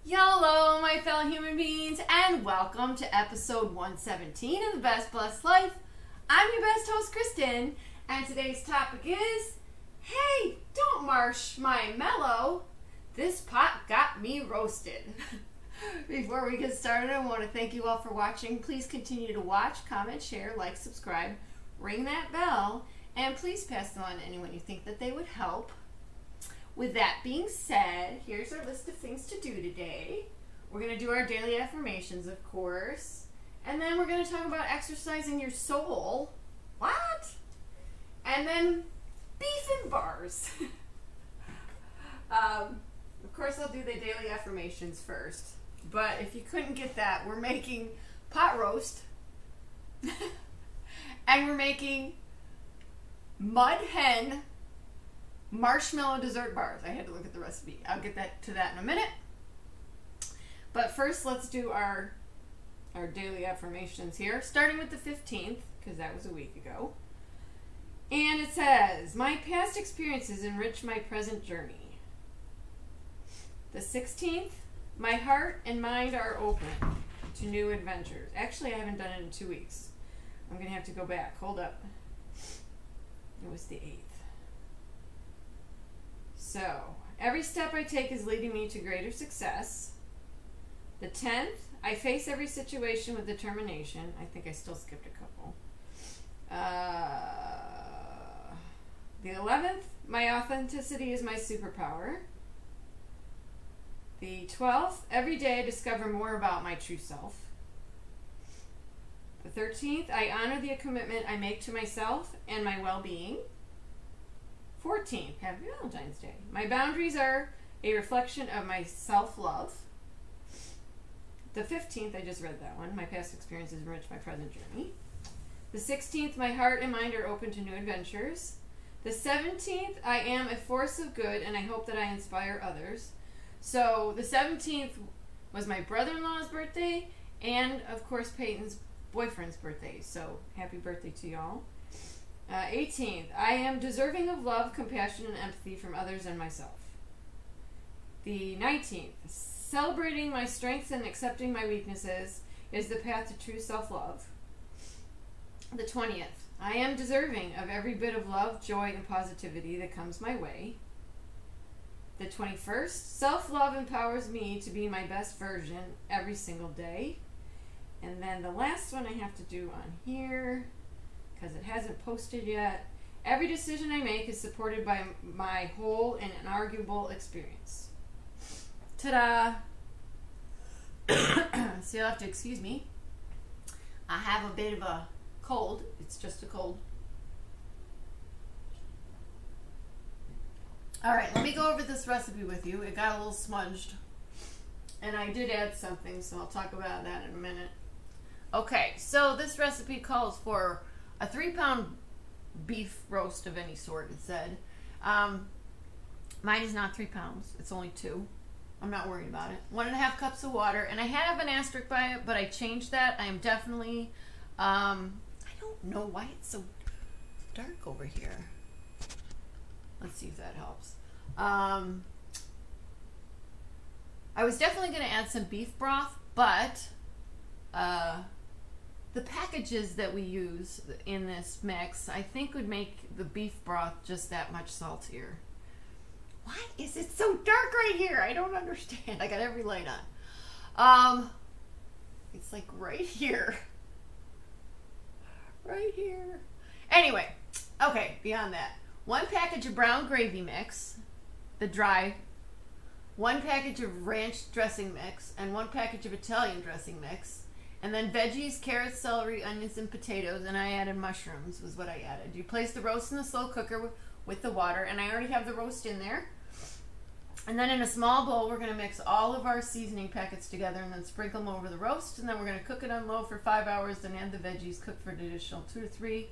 YOLO, my fellow human beings, and welcome to episode 117 of The Best Blessed Life. I'm your best host, Kristen, and today's topic is, hey, don't marsh my mellow. This pot got me roasted. Before we get started, I want to thank you all for watching. Please continue to watch, comment, share, like, subscribe, ring that bell, and please pass it on to anyone you think that they would help. With that being said, here's our list of things to do today. We're going to do our daily affirmations, of course. And then we're going to talk about exercising your soul. What? And then beef and bars. Of course, I'll do the daily affirmations first. But if you couldn't get that, we're making pot roast. And we're making mud hen marshmallow dessert bars. I had to look at the recipe. I'll get to that in a minute. But first, let's do our daily affirmations here, starting with the 15th, because that was a week ago. And it says, my past experiences enrich my present journey. The 16th, my heart and mind are open to new adventures. Actually, I haven't done it in 2 weeks. I'm going to have to go back. Hold up. It was the 8th. So, every step I take is leading me to greater success. The 10th, I face every situation with determination. I think I still skipped a couple. The 11th, my authenticity is my superpower. The 12th, every day I discover more about my true self. The 13th, I honor the commitment I make to myself and my well-being. 14th, Happy Valentine's Day. My boundaries are a reflection of my self-love. The 15th, I just read that one. My past experiences enrich my present journey. The 16th, my heart and mind are open to new adventures. The 17th, I am a force of good and I hope that I inspire others. So the 17th was my brother-in-law's birthday and, of course, Peyton's boyfriend's birthday. So happy birthday to y'all. 18th, I am deserving of love, compassion, and empathy from others and myself. The 19th, celebrating my strengths and accepting my weaknesses is the path to true self-love. The 20th, I am deserving of every bit of love, joy, and positivity that comes my way. The 21st, self-love empowers me to be my best version every single day. And then the last one I have to do on here, because it hasn't posted yet. Every decision I make is supported by my whole and inarguable experience. Ta-da! So you'll have to excuse me. I have a bit of a cold. It's just a cold. Alright, let me go over this recipe with you. It got a little smudged. And I did add something, so I'll talk about that in a minute. Okay, so this recipe calls for a 3-pound beef roast of any sort, it said. Mine is not 3 pounds. It's only 2. I'm not worried about it. 1.5 cups of water. And I have an asterisk by it, but I changed that. I am definitely, I don't know why it's so dark over here. Let's see if that helps. I was definitely going to add some beef broth, but the packages that we use in this mix, I think would make the beef broth just that much saltier. Why is it so dark right here? I don't understand. I got every light on. It's like right here. Right here. Anyway, okay, beyond that. 1 package of brown gravy mix, the dry. 1 package of ranch dressing mix, and 1 package of Italian dressing mix. And then veggies, carrots, celery, onions, and potatoes, and I added mushrooms was what I added. You place the roast in the slow cooker with the water, and I already have the roast in there. And then in a small bowl, we're going to mix all of our seasoning packets together and then sprinkle them over the roast, and then we're going to cook it on low for 5 hours, then add the veggies, cook for an additional 2 to 3.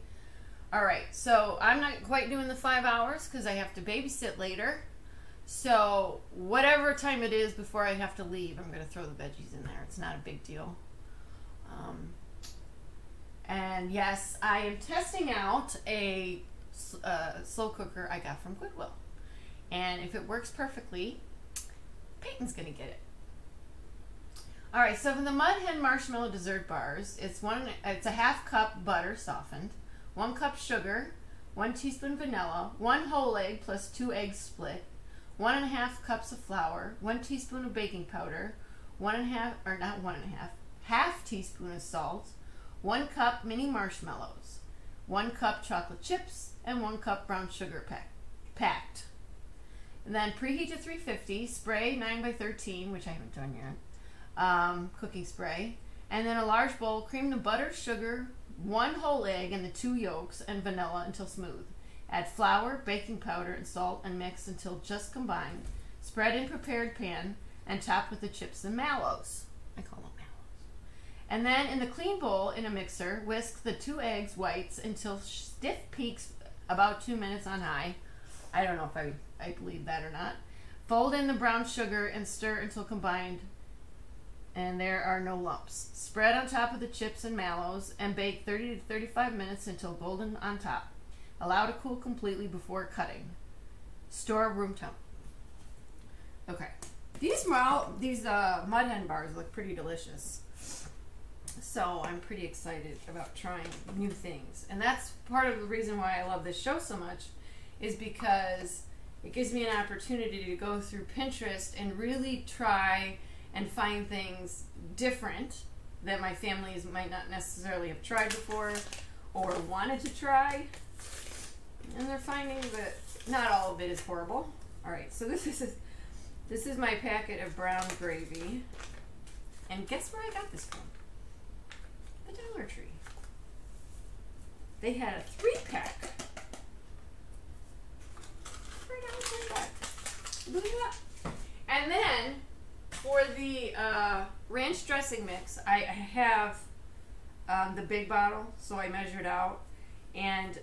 Alright, so I'm not quite doing the 5 hours because I have to babysit later. So whatever time it is before I have to leave, I'm going to throw the veggies in there. It's not a big deal. And yes, I am testing out a slow cooker I got from Goodwill. And if it works perfectly, Peyton's going to get it. All right, so for the Mud Hen Marshmallow Dessert Bars, it's a half cup butter softened, 1 cup sugar, 1 teaspoon vanilla, 1 whole egg plus 2 eggs split, 1.5 cups of flour, 1 teaspoon of baking powder, half teaspoon of salt, 1 cup mini marshmallows, 1 cup chocolate chips, and 1 cup brown sugar packed. And then preheat to 350, spray 9x13, which I haven't done yet, cooking spray. And then a large bowl, cream the butter, sugar, 1 whole egg, and the 2 yolks, and vanilla until smooth. Add flour, baking powder, and salt, and mix until just combined. Spread in prepared pan and top with the chips and mallows. I call them mallows. And then in the clean bowl in a mixer, whisk the 2 eggs whites until stiff peaks about 2 minutes on high. I don't know if I believe that or not. Fold in the brown sugar and stir until combined and there are no lumps. Spread on top of the chips and mallows and bake 30 to 35 minutes until golden on top. Allow to cool completely before cutting. Store room temp. Okay. These Mud Hen bars look pretty delicious. So I'm pretty excited about trying new things. And that's part of the reason why I love this show so much, is because it gives me an opportunity to go through Pinterest and really try and find things different that my families might not necessarily have tried before or wanted to try. And they're finding that not all of it is horrible. All right, so this is my packet of brown gravy. And guess where I got this from? The Dollar Tree. They had a 3-pack. $3.25. And then for the ranch dressing mix, I have the big bottle, so I measured out, and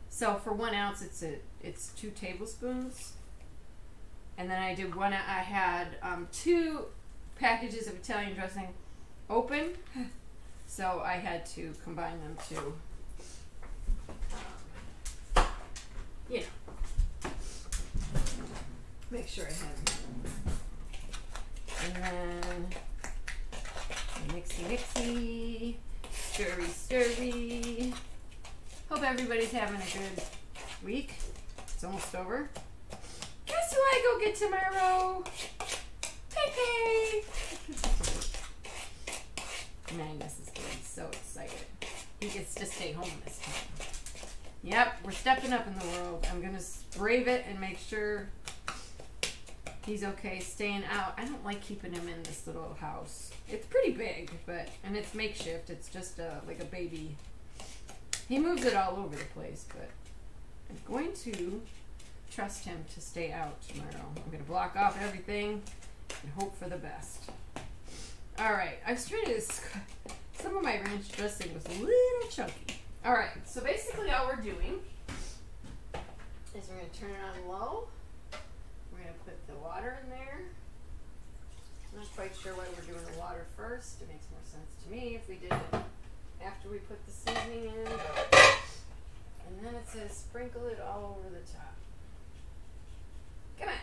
so for 1 ounce, it's 2 tablespoons, and then I had 2 packages of Italian dressing open, so I had to combine them to, make sure I have them. And then mixy, stirry. Hope everybody's having a good week. It's almost over. Guess who I go get tomorrow? Pepe! Magnus is getting so excited. He gets to stay home this time. Yep, we're stepping up in the world. I'm going to brave it and make sure he's okay staying out. I don't like keeping him in this little house. It's pretty big, and it's makeshift. It's just like a baby. He moves it all over the place, but I'm going to trust him to stay out tomorrow. I'm going to block off everything and hope for the best. All right, I was trying to. Some of my ranch dressing was a little chunky. All right, so basically all we're doing is we're going to turn it on low. We're going to put the water in there. I'm not quite sure why we're doing the water first. It makes more sense to me if we did it after we put the seasoning in. And then it says sprinkle it all over the top. Come on.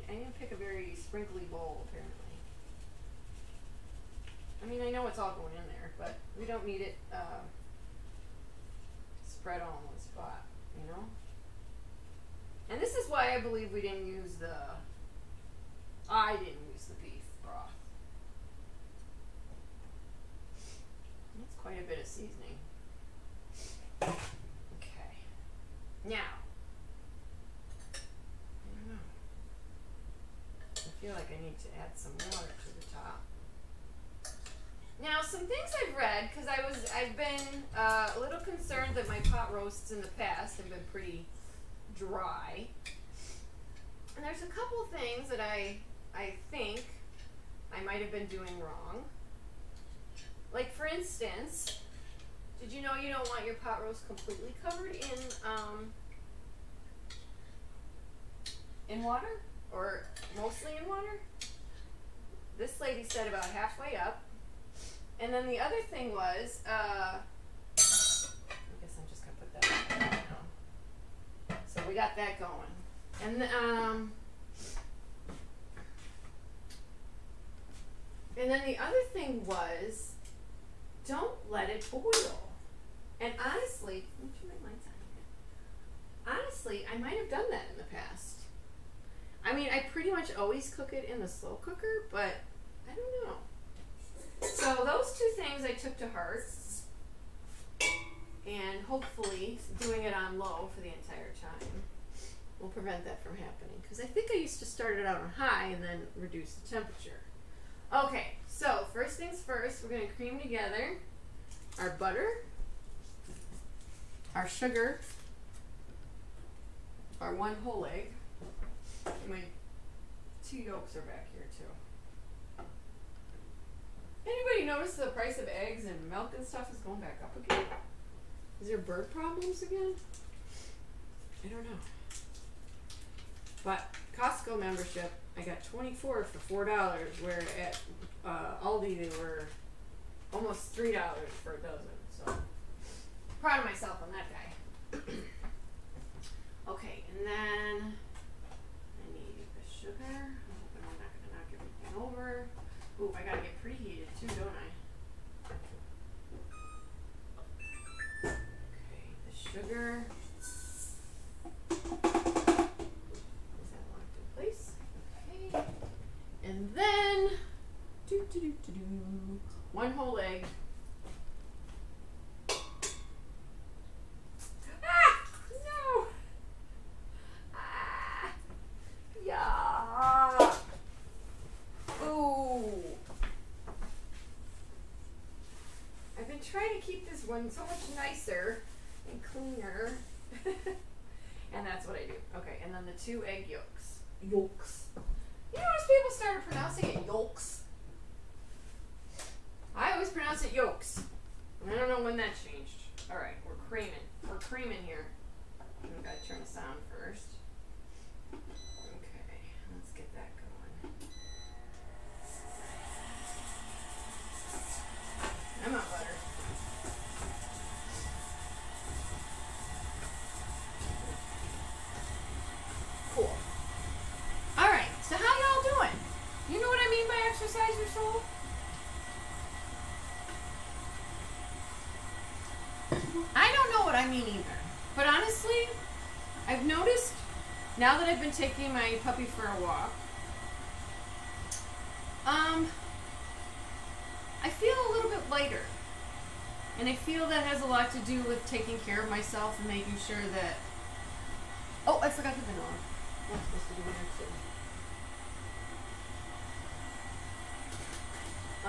I didn't pick a very sprinkly bowl, apparently. I mean, I know it's all going in there, but we don't need it spread all in one spot, you know? And this is why I believe we didn't use I didn't use the beef broth. That's quite a bit of seasoning. Okay. Now, I don't know. I feel like I need to add some water to the top. Now, some things I've read, because I've been a little concerned that my pot roasts in the past have been pretty dry. And there's a couple things that I think I might have been doing wrong. Like, for instance, did you know you don't want your pot roast completely covered in water? Or mostly in water? This lady said about halfway up. And then the other thing was, I guess I'm just going to put that on now. So we got that going. And And then the other thing was, don't let it boil. And honestly, let me turn my lights on here. Honestly, I might have done that in the past. I mean, I pretty much always cook it in the slow cooker, but I don't know. So those two things I took to heart, and hopefully doing it on low for the entire time will prevent that from happening. Because I think I used to start it out on high and then reduce the temperature. Okay, so first things first, we're going to cream together our butter, our sugar, our 1 whole egg. My 2 yolks are back here too. Anybody notice the price of eggs and milk and stuff is going back up again? Is there bird problems again? I don't know. But Costco membership, I got 24 for $4, where at Aldi they were almost $3 for a dozen. So proud of myself on that guy. Okay, and then I need the sugar. I'm hoping I'm not going to knock everything over. Ooh, I gotta get preheated too, don't I? Okay, the sugar. Is that locked in place? Okay. And then 1 whole egg. Ah! No! Ah! Yeah! Ooh! I've been trying to keep this one so much nicer and cleaner. And that's what I do. Okay, and then the 2 egg yolks. Yolks. You notice people started pronouncing it yolks? I always pronounce it yolks. I don't know when that changed. Alright, we're creaming. We're creaming here. I've got to turn the sound first. Okay, let's get that going. I'm not butter. Cool. Alright, so how y'all doing? You know what I mean by exercise your soul? I don't know what I mean either. But honestly, I've noticed, now that I've been taking my puppy for a walk, I feel a little bit lighter. And I feel that has a lot to do with taking care of myself and making sure that... Oh, I forgot the vanilla. I'm supposed to do that too. I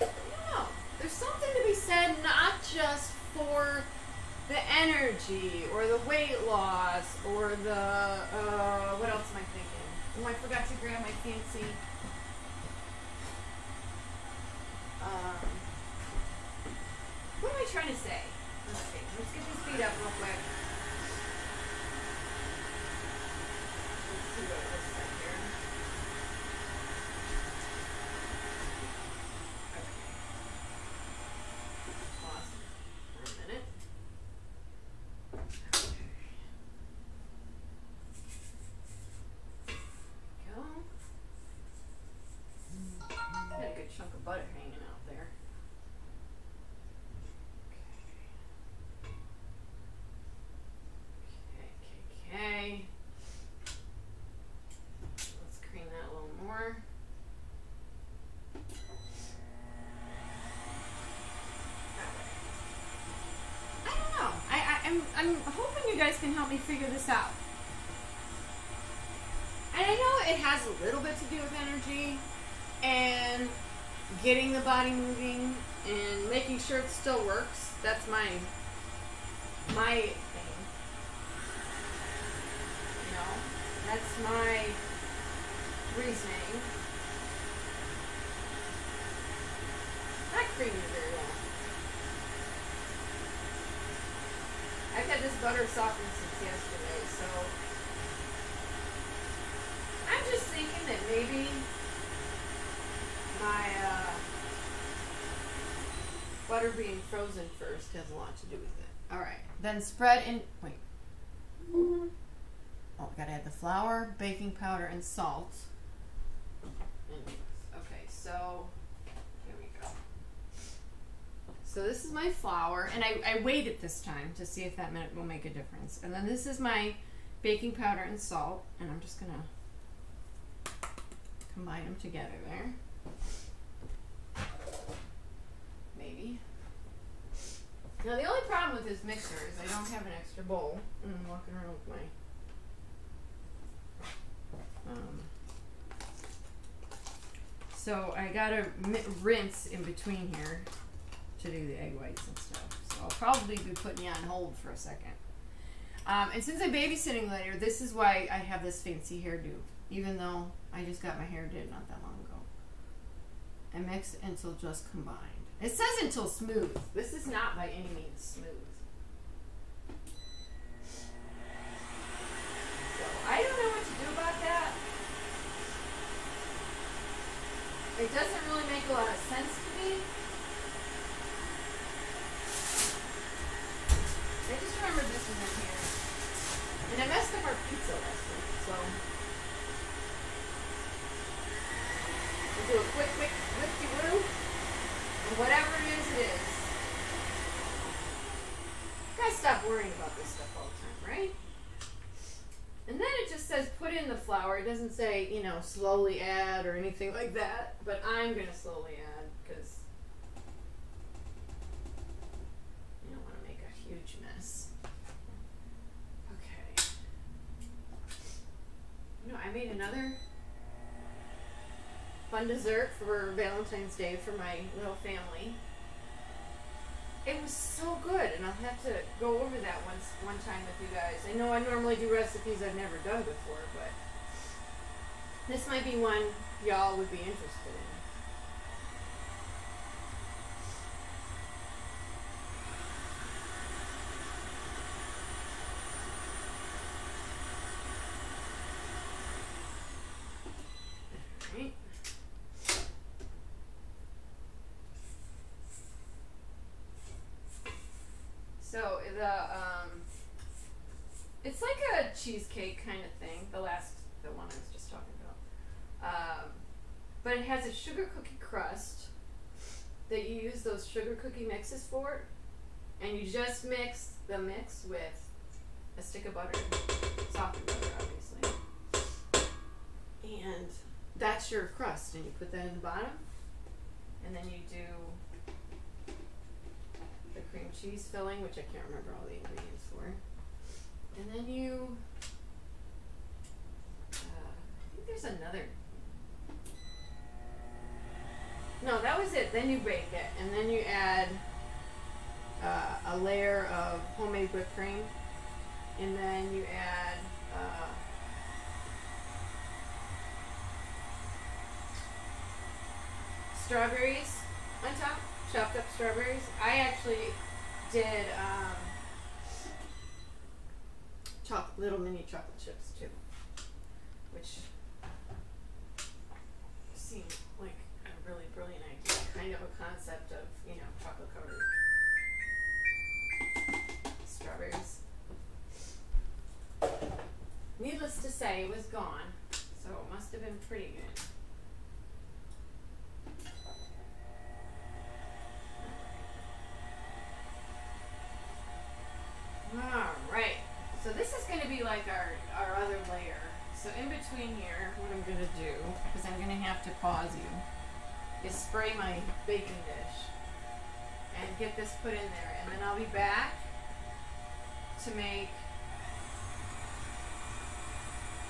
don't know. There's something to be said not just for the energy or the weight loss or the, what else am I thinking? Oh, I forgot to grab my fancy... what am I trying to say? Let's see. Let's get these feet up real quick. Let's see what it looks like here. Okay. Pause for a minute. Okay. Go. Got a good chunk of butter hanging out there. Okay. Let's cream that a little more. I don't know. I'm hoping you guys can help me figure this out. And I know it has a little bit to do with energy and getting the body moving and making sure it still works. That's my thing. You know, that's my reasoning. Not creaming very well. I've had this butter softened since yesterday, so I'm just thinking that maybe my butter being frozen first has a lot to do with it. Alright, then spread in, wait. Oh, I gotta add the flour, baking powder, and salt. Okay, so here we go. So this is my flour, and I weighed it this time to see if that will make a difference. And then this is my baking powder and salt, and I'm just gonna combine them together there. Maybe. Now the only problem with this mixer is I don't have an extra bowl, and I'm walking around with my so I gotta rinse in between here to do the egg whites and stuff. So I'll probably be putting you on hold for a second. And since I'm babysitting later, this is why I have this fancy hairdo, even though I just got my hair did not that long ago. And mix until just combined. It says until smooth. This is not by any means smooth. So I don't know what to do about that. It doesn't really make a lot of sense to me. I just remember this was in here. And I messed up our pizza last week, so we'll do a quick whip-de-woo. And whatever it is. Gotta stop worrying about this stuff all the time, right? And then it just says put in the flour. It doesn't say, you know, slowly add or anything like that. But I'm going to slowly add because I don't want to make a huge mess. Okay. You know, I made another fun dessert for Valentine's Day for my little family. It was so good, and I'll have to go over that one time with you guys. I know I normally do recipes I've never done before, but this might be one y'all would be interested in. All right. So it's like a cheesecake kind of thing. The one I was just talking about. But it has a sugar cookie crust that you use those sugar cookie mixes for, and you just mix the mix with a stick of butter, softened butter, obviously, and that's your crust. And you put that in the bottom, and then you do the cream cheese filling, which I can't remember all the ingredients for. And then you, I think there's another. No, that was it. Then you bake it, and then you add a layer of homemade whipped cream, and then you add strawberries on top. Chopped up strawberries. I actually did little mini chocolate chips too, which seemed like a really brilliant idea. Kind of a concept of, you know, chocolate covered strawberries. Needless to say, it was gone, so it must have been pretty good. Alright, so this is going to be like our other layer. So in between here, what I'm going to do, because I'm going to have to pause you, is spray my baking dish and get this put in there. And then I'll be back to make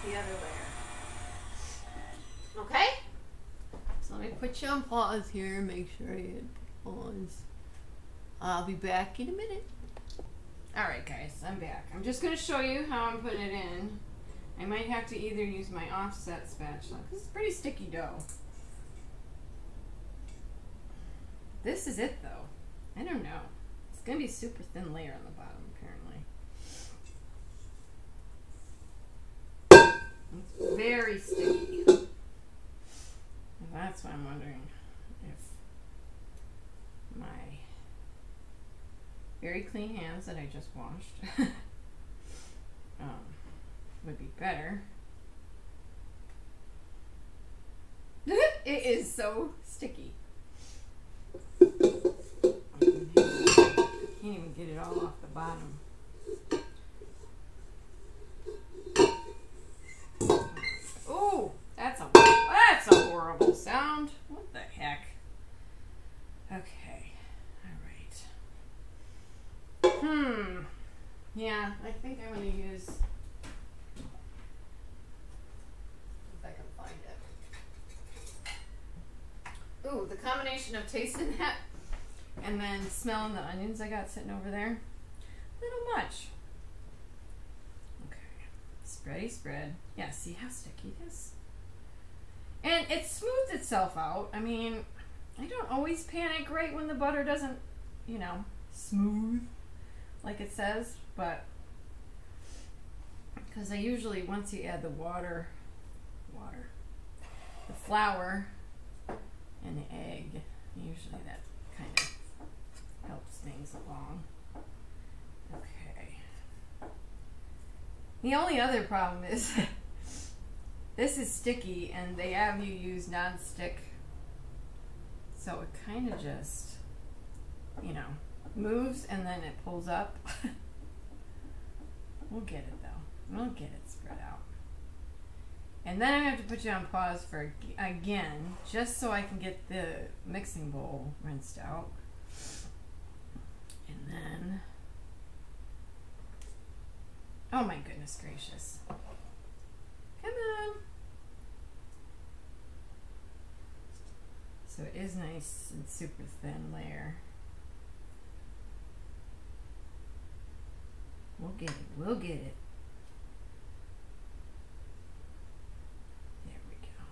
the other layer. Okay? So let me put you on pause here and make sure I hit pause. I'll be back in a minute. Alright guys, I'm back. I'm just going to show you how I'm putting it in. I might have to either use my offset spatula, because it's pretty sticky dough. This is it though. I don't know. It's going to be a super thin layer on the bottom apparently. It's very sticky. And that's why I'm wondering if my very clean hands that I just washed would be better. It is so sticky. Can't even get it all off the bottom. Oh, that's a horrible sound. What the heck? Okay, all right. Yeah, I think I'm gonna use. If I can find it. Ooh, the combination of tasting that and then smelling the onions I got sitting over there. A little much. Okay. Spready spread. Yeah, see how sticky it is? And it smooths itself out. I mean, I don't always panic right when the butter doesn't, you know, smooth like it says, but because I usually, once you add the the flour and the egg, usually that kind of helps things along. Okay. The only other problem is this is sticky and they have you use non-stick, so it kind of just, you know, moves and then it pulls up. We'll get it though. We'll get it spread out. And then I have to put you on pause for again, just so I can get the mixing bowl rinsed out. And then, oh my goodness gracious. Come on. So it is nice and super thin layer. We'll get it. We'll get it. There we go.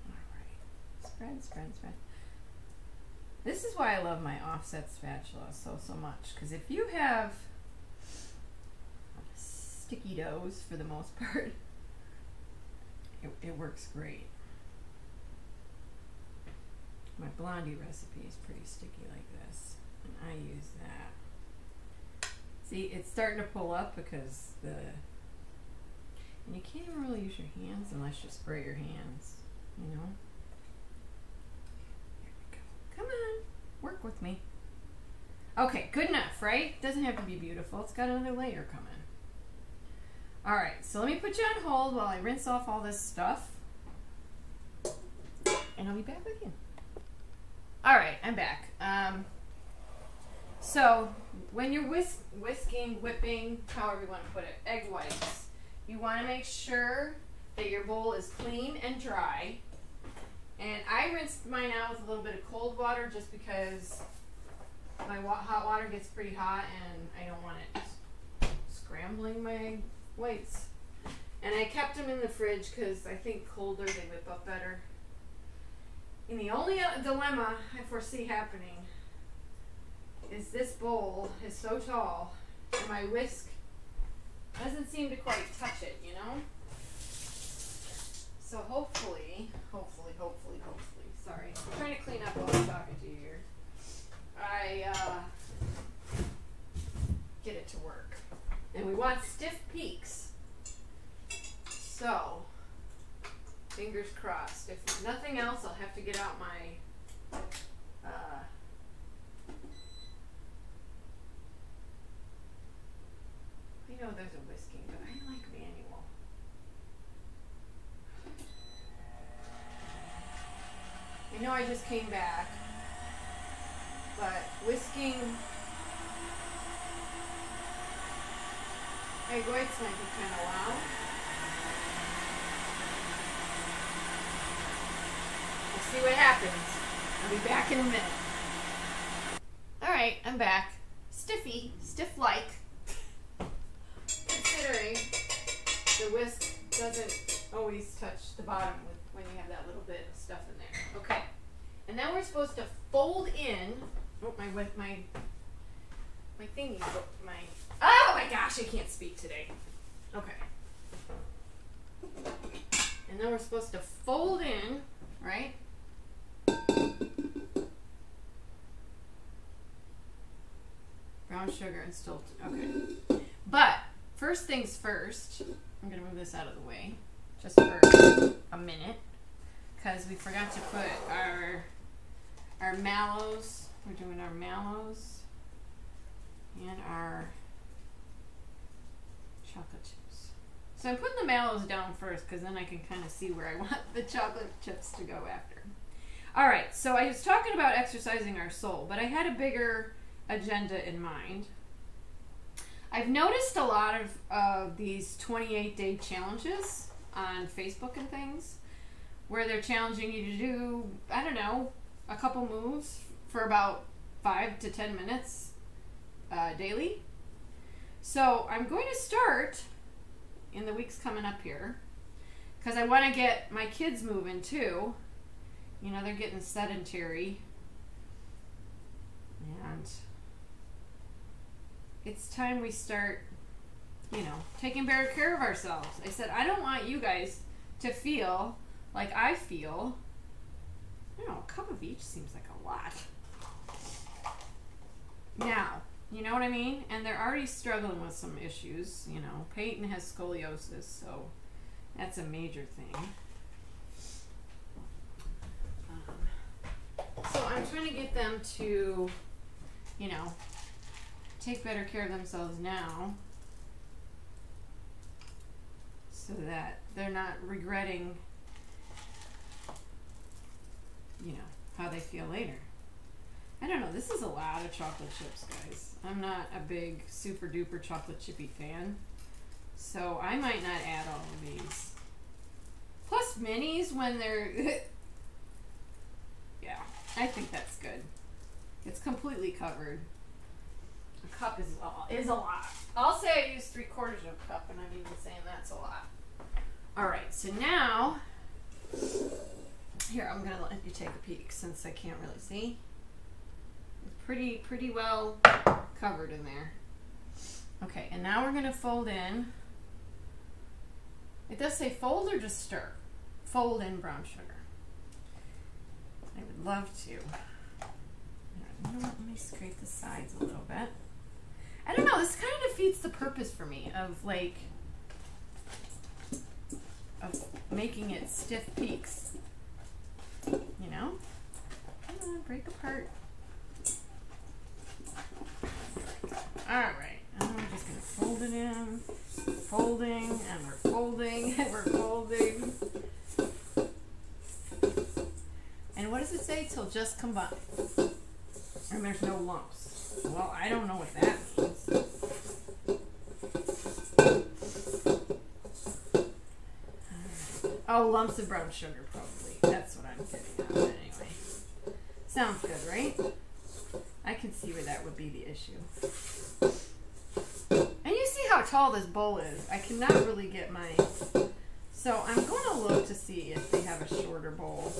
All right. Spread, spread, spread. This is why I love my offset spatula so much. Because if you have sticky doughs for the most part, it works great. My blondie recipe is pretty sticky like this. And I use that. See, it's starting to pull up because and you can't even really use your hands unless you spray your hands, you know? There we go. Come on, work with me. Okay, good enough, right? Doesn't have to be beautiful. It's got another layer coming. All right, so let me put you on hold while I rinse off all this stuff. And I'll be back with you. All right, I'm back. So when you're whisking, whipping, however you want to put it, egg whites, you want to make sure that your bowl is clean and dry. And I rinsed mine out with a little bit of cold water just because my hot water gets pretty hot and I don't want it scrambling my whites. And I kept them in the fridge because I think colder they whip up better. And the only dilemma I foresee happening is this bowl is so tall and my whisk doesn't seem to quite touch it, you know? So hopefully, sorry, I'm trying to clean up while I'm talking to you here. I get it to work. And we want stiff peaks. So, fingers crossed. If nothing else, I'll have to get out my I know there's a whisking, but I like manual. I know I just came back, but whisking egg whites might be kind of loud. We'll see what happens. I'll be back in a minute. Alright, I'm back. Stiff-like. Considering the whisk doesn't always touch the bottom when you have that little bit of stuff in there. Okay. And now we're supposed to fold in. Oh, my thingy. Oh my gosh, I can't speak today. Okay. And then we're supposed to fold in, right? Brown sugar and Stilton. Okay. But first things first, I'm going to move this out of the way just for a minute because we forgot to put our mallows. We're doing our mallows and our chocolate chips. So I'm putting the mallows down first because then I can kind of see where I want the chocolate chips to go after. All right, so I was talking about exercising our soul, but I had a bigger agenda in mind. I've noticed a lot of these 28-day challenges on Facebook and things where they're challenging you to do, I don't know, a couple moves for about 5 to 10 minutes daily. So I'm going to start in the weeks coming up here because I want to get my kids moving too. You know, they're getting sedentary. And it's time we start, you know, taking better care of ourselves. I said, I don't want you guys to feel like I feel. I don't know, a cup of each seems like a lot. Now, you know what I mean? And they're already struggling with some issues. You know, Peyton has scoliosis, so that's a major thing. So I'm trying to get them to, you know, take better care of themselves now so that they're not regretting, you know, how they feel later. I don't know, this is a lot of chocolate chips, guys. I'm not a big super duper chocolate chippy fan, so I might not add all of these. Plus minis when they're yeah, I think that's good. It's completely covered. A cup is a lot. I'll say I use 3/4 of a cup, and I'm even saying that's a lot. All right, so now, here, I'm gonna let you take a peek since I can't really see. It's pretty well covered in there. Okay, and now we're gonna fold in. It does say fold or just stir. Fold in brown sugar. I would love to. You know what? Let me scrape the sides a little bit. I don't know, this kind of defeats the purpose for me of like, of making it stiff peaks. You know? Come on, break apart. Alright, and then we're just going to fold it in. Folding, and we're folding, and we're folding. And what does it say? Till just combine. And there's no lumps. Well, I don't know what that means. Oh, lumps of brown sugar, probably. That's what I'm getting at anyway. Sounds good, right? I can see where that would be the issue. And you see how tall this bowl is. I cannot really get my... So I'm going to look to see if they have a shorter bowl.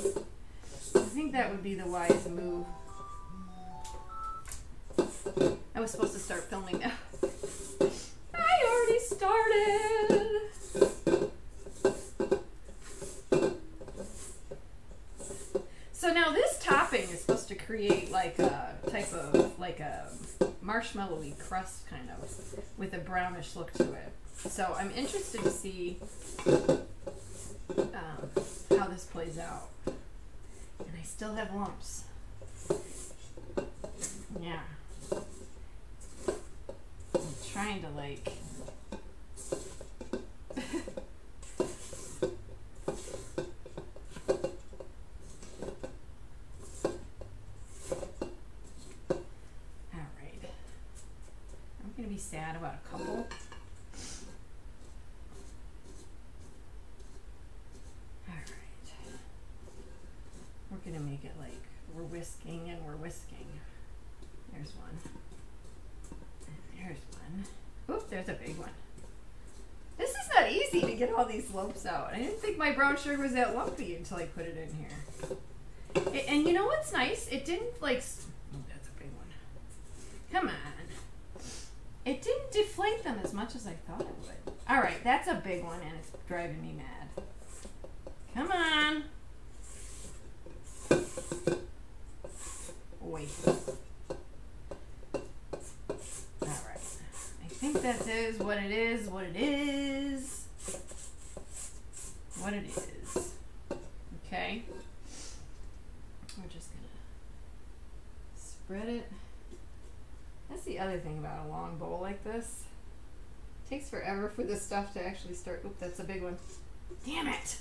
I think that would be the wise move. I was supposed to start filming now. I already started! So now this topping is supposed to create like a type of, like a marshmallowy crust kind of, with a brownish look to it. So I'm interested to see how this plays out. And I still have lumps. Yeah. I'm trying to like... Alright. I'm going to be sad about a couple. We're going to make it like we're whisking and we're whisking. There's one. And there's one. Oop, there's a big one. This is not easy to get all these lumps out. I didn't think my brown sugar was that lumpy until I put it in here. And you know what's nice? It didn't like... Oh, that's a big one. Come on. It didn't deflate them as much as I thought it would. Alright, that's a big one and it's driving me mad. Come on. Wait. Alright. I think that is what it is, what it is. What it is. Okay. thing about a long bowl like this. It takes forever for this stuff to actually start. Oop, that's a big one. Damn it!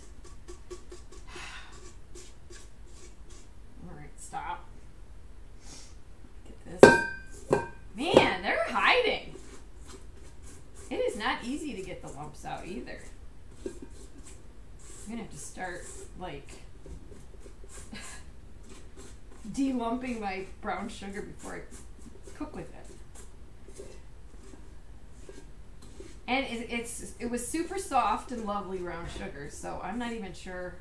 Alright, stop. Get this. Man, they're hiding. It is not easy to get the lumps out either. I'm gonna have to start, like, de-lumping my brown sugar before I cook with it. And it was super soft and lovely brown sugar, so I'm not even sure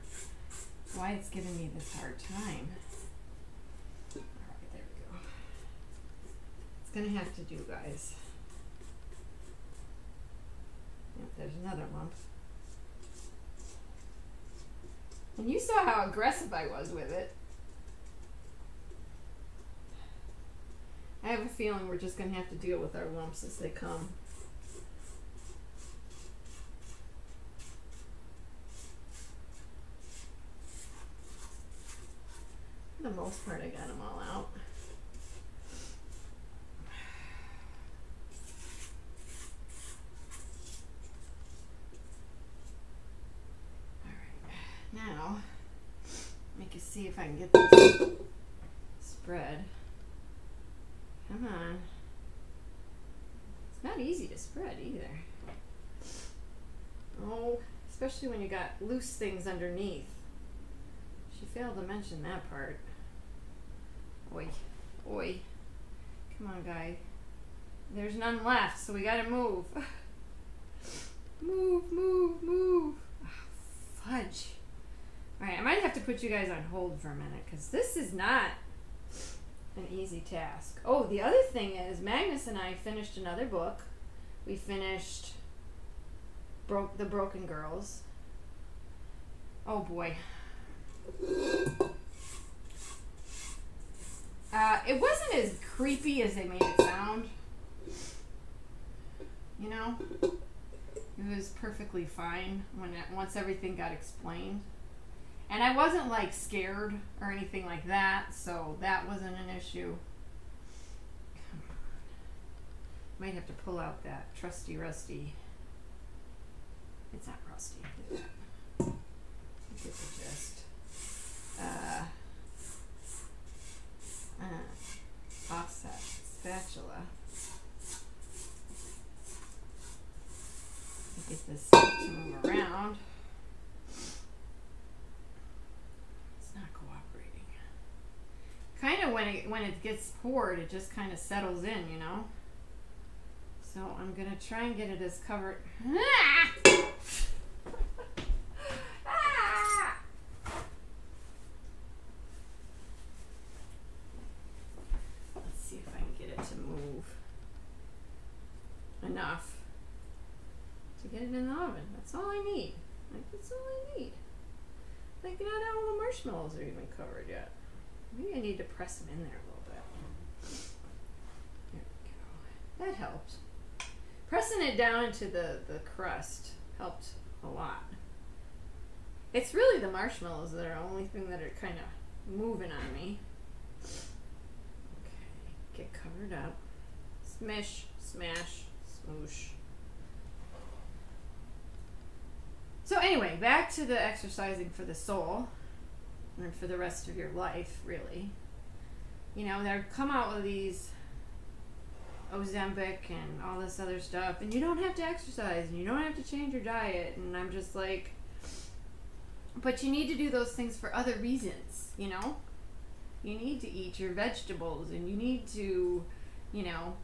why it's giving me this hard time. Alright, there we go. It's gonna have to do, guys. Yep, there's another lump. And you saw how aggressive I was with it. I have a feeling we're just going to have to deal with our lumps as they come. For the most part, I got them all out. Now, make you see if I can get this spread. Come on. It's not easy to spread either. Oh, especially when you got loose things underneath. She failed to mention that part. Oi, oi. Come on, guy. There's none left, so we gotta move. Move, move, move. Oh, fudge. Alright, I might have to put you guys on hold for a minute, because this is not an easy task. Oh, the other thing is, Magnus and I finished another book. We finished The Broken Girls. Oh boy. It wasn't as creepy as they made it sound. You know? It was perfectly fine once everything got explained. And I wasn't like scared or anything like that, so that wasn't an issue. Come on. Might have to pull out that trusty rusty. It's not rusty. Get the gist. Offset spatula. Get this to move around. Kind of when it gets poured, it just kind of settles in, you know. So I'm gonna try and get it as covered. Ah! Ah! Let's see if I can get it to move enough to get it in the oven. That's all I need. Like, that's all I need. Like, not all the marshmallows are even covered yet. Maybe I need to press them in there a little bit. There we go. That helped. Pressing it down into the crust helped a lot. It's really the marshmallows that are the only thing that are kind of moving on me. Okay, get covered up. Smish, smash, smoosh. So anyway, back to the exercising for the soul. And for the rest of your life, really. You know, they come out with these Ozempic and all this other stuff, and you don't have to exercise, and you don't have to change your diet, and I'm just like, but you need to do those things for other reasons, you know? You need to eat your vegetables, and you need to, you know,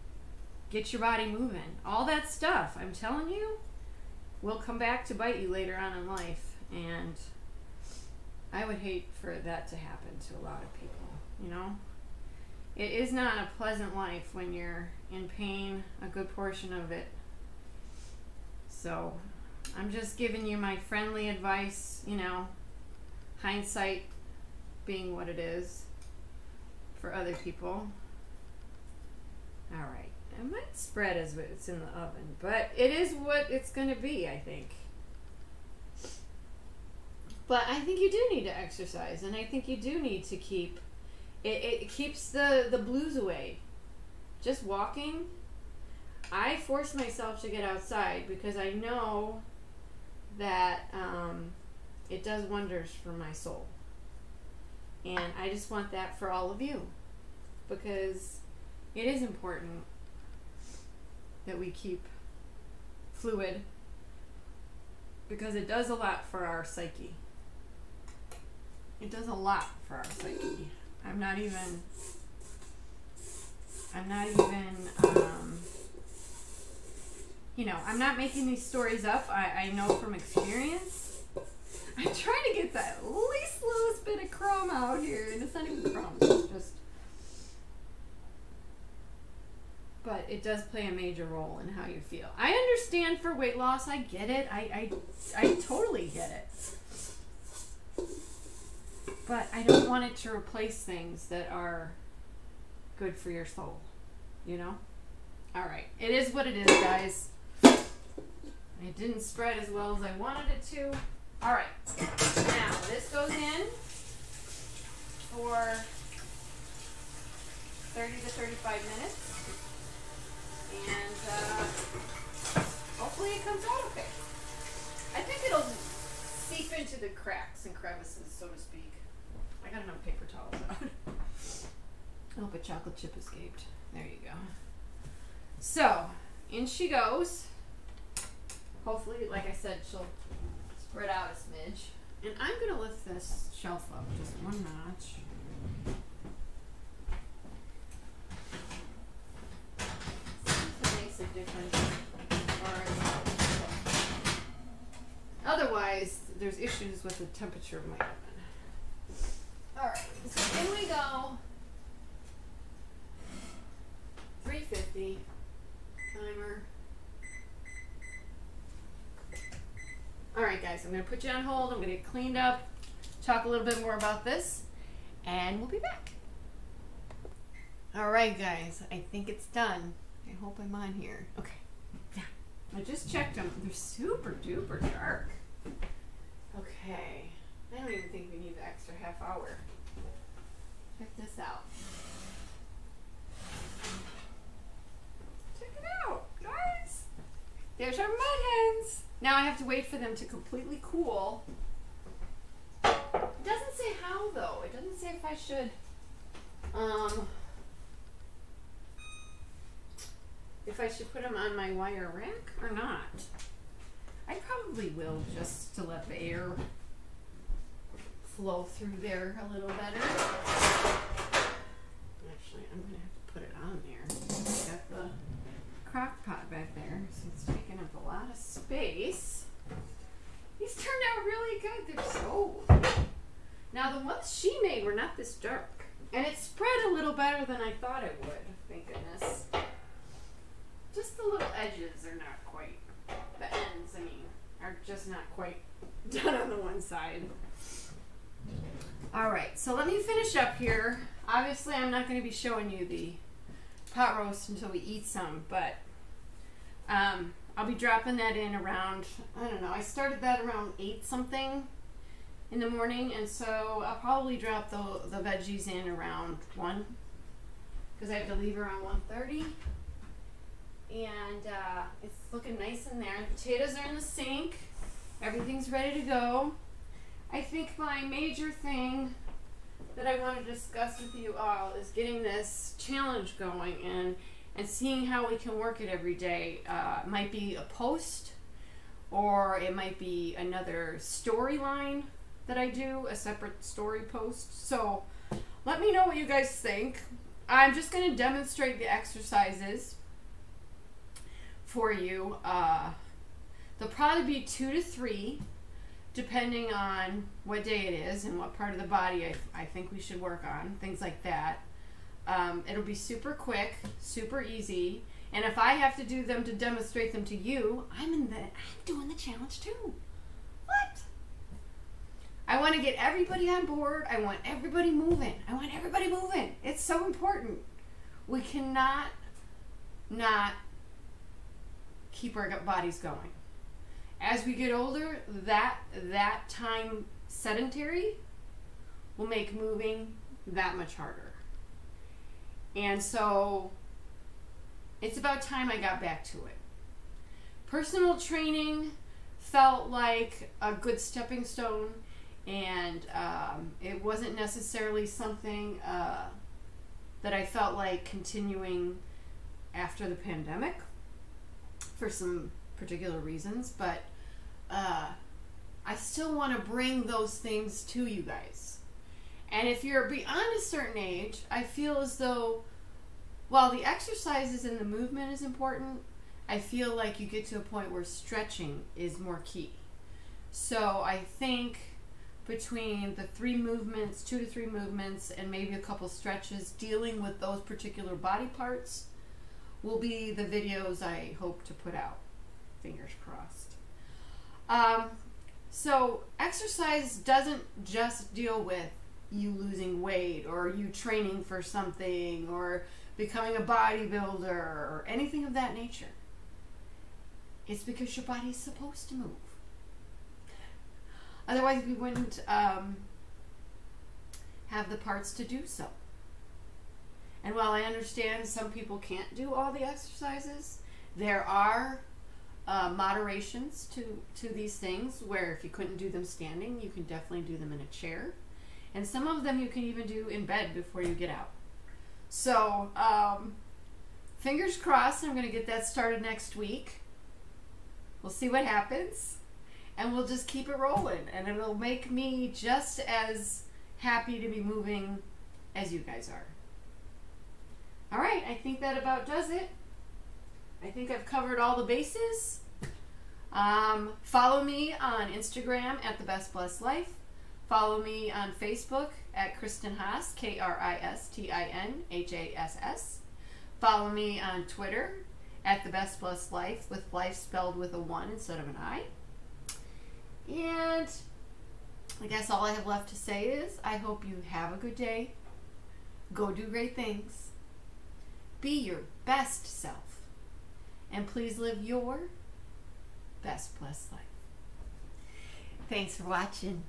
get your body moving. All that stuff, I'm telling you, will come back to bite you later on in life, and I would hate for that to happen to a lot of people, you know? It is not a pleasant life when you're in pain, a good portion of it. So, I'm just giving you my friendly advice, you know, hindsight being what it is for other people. Alright, it might spread as it's in the oven, but it is what it's going to be, I think. But I think you do need to exercise, and I think you do need to keep, it keeps the blues away. Just walking I force myself to get outside because I know that it does wonders for my soul. And I just want that for all of you, because it is important that we keep fluid, because it does a lot for our psyche. It does a lot for our psyche. I'm not even you know, I'm not making these stories up. I know from experience. I'm trying to get that least bit of chrome out here, and it's not even chrome, it's just, but it does play a major role in how you feel. I understand for weight loss, I get it. I totally get it. But I don't want it to replace things that are good for your soul, you know? All right, it is what it is, guys. It didn't spread as well as I wanted it to. All right, now this goes in for 30 to 35 minutes, and hopefully it comes out okay. I think it'll seep into the cracks and crevices, so to speak. I got enough paper towels out. I hope a chocolate chip escaped. There you go. So, in she goes. Hopefully, like I said, she'll spread out a smidge. And I'm going to lift this shelf up just one notch. It makes a difference. Otherwise, there's issues with the temperature of my oven. Alright, so in we go. 350 timer. Alright guys, I'm going to put you on hold. I'm going to get cleaned up, talk a little bit more about this, and we'll be back. Alright guys, I think it's done. I hope I'm on here. Okay. Yeah. I just checked them. They're super duper dark. Okay. I don't even think we need the extra half hour. Check this out. Check it out, guys. There's our mud hens. Now I have to wait for them to completely cool. It doesn't say how though. It doesn't say if I should put them on my wire rack or not. I probably will, just to let the air flow through there a little better. Actually, I'm going to have to put it on there. Got the crock pot back there, so it's taking up a lot of space. These turned out really good. They're so... Now, the ones she made were not this dark. And it spread a little better than I thought it would, thank goodness. Just the little edges are not quite... The ends, I mean, are just not quite done on the one side. Alright, so let me finish up here. Obviously, I'm not going to be showing you the pot roast until we eat some, but I'll be dropping that in around, I don't know, I started that around 8 something in the morning, and so I'll probably drop the veggies in around 1, because I have to leave around 1:30. And it's looking nice in there. The potatoes are in the sink. Everything's ready to go. I think my major thing that I want to discuss with you all is getting this challenge going and seeing how we can work it every day. It might be a post, or it might be another storyline that I do, a separate story post. So let me know what you guys think. I'm just going to demonstrate the exercises for you. There'll probably be 2 to 3 depending on what day it is and what part of the body I think we should work on, things like that. It'll be super quick, super easy, and if I have to do them to demonstrate them to you, I'm doing the challenge too. What? I want to get everybody on board. I want everybody moving. It's so important. We cannot not keep our bodies going. As we get older, that time sedentary will make moving that much harder. And so it's about time I got back to it. Personal training felt like a good stepping stone, and it wasn't necessarily something that I felt like continuing after the pandemic for some particular reasons, but I still want to bring those things to you guys. And if you're beyond a certain age, I feel as though while the exercises and the movement is important, I feel like you get to a point where stretching is more key. So I think between the 3 movements, 2 to 3 movements, and maybe a couple stretches dealing with those particular body parts will be the videos I hope to put out. Fingers crossed. So exercise doesn't just deal with you losing weight or you training for something or becoming a bodybuilder or anything of that nature. It's because your body's supposed to move. Otherwise we wouldn't have the parts to do so. And while I understand some people can't do all the exercises, there are moderations to these things where if you couldn't do them standing, you can definitely do them in a chair. And some of them you can even do in bed before you get out. So, fingers crossed, I'm going to get that started next week. We'll see what happens. And we'll just keep it rolling. And it'll make me just as happy to be moving as you guys are. All right, I think that about does it. I think I've covered all the bases. Follow me on Instagram at The Best Blessed Life. Follow me on Facebook at Kristen Haas, KristinHass. Follow me on Twitter at The Best Blessed Life, with life spelled with a 1 instead of an I. And I guess all I have left to say is I hope you have a good day. Go do great things. Be your best self. And please live your best blessed life. Thanks for watching.